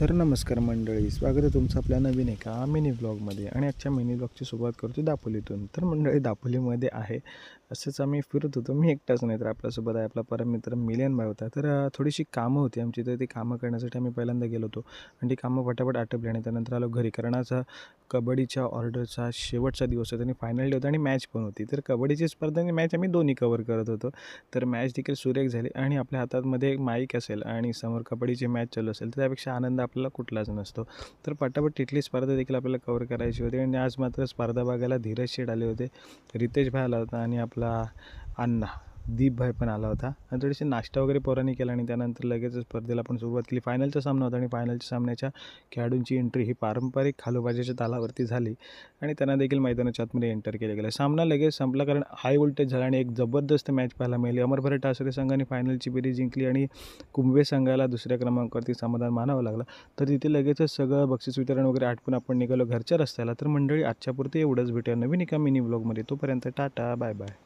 तर नमस्कार मंडळी, स्वागत आहे तुमचं आपल्या नवीन एका मिनी ब्लॉगमध्ये. आणि आजच्या मिनी ब्लॉगची सुरुवात करतो दापोलीतून. तर मंडळी दापोलीमध्ये आहे, असंच आम्ही फिरत होतो. मी एकटाच नाही तर आपल्यासोबत आहे आपला परममित्र मिलियन भाई होता. तर थोडीशी कामं होती आमची, तर ती कामं करण्यासाठी आम्ही पहिल्यांदा गेलो होतो आणि ती कामं फटाफट आटपली आणि त्यानंतर आलो घरी. कारण आज कबड्डीच्या ऑर्डरचा शेवटचा दिवस होता आणि फायनल डे होता आणि मॅच पण होती. तर कबड्डीची स्पर्धा आणि मॅच आम्ही दोन्ही कव्हर करत होतो. तर मॅच देखील सुरेख झाली आणि आपल्या हातामध्ये एक माईक असेल आणि समोर कबड्डीची मॅच चालू असेल, तर त्यापेक्षा आनंद आपल्याला कुठलाच नसतो. तर पटापट तिथली स्पर्धा देखील आपल्याला कव्हर करायची होती आणि आज मात्र स्पर्धा बघायला धीरज शेठ आले होते, रितेश भाई आला होता आणि आपला अण्णा दीप भाई पण आला होता. आणि थोडीशी नाश्ता वगैरे पोरांनी केला आणि त्यानंतर लगेच स्पर्धेला आपण सुरुवात केली. फायनलचा सामना होता आणि फायनलच्या सामन्याच्या खेळाडूंची एंट्री ही पारंपरिक खालोबाजीच्या तालावरती झाली आणि त्यांना देखील मैदानाच्या आतमध्ये एंटर केले गेले. सामना लगेच संपला कारण हाय व्होल्टेज झाला आणि एक जबरदस्त मॅच पाहायला मिळाली. अमर टासरे संघाने फायनलची फेरी जिंकली आणि कुंभे संघाला दुसऱ्या क्रमांकावरती समाधान मानावं लागलं. तर तिथे लगेचच सगळं बक्षीस वितरण वगैरे आटपून आपण निघालो घरच्या रस्त्याला. तर मंडळी आजच्यापुरती एवढंच, भेटूया नवीन एका मिनी ब्लॉगमध्ये. तोपर्यंत टाटा, बाय बाय.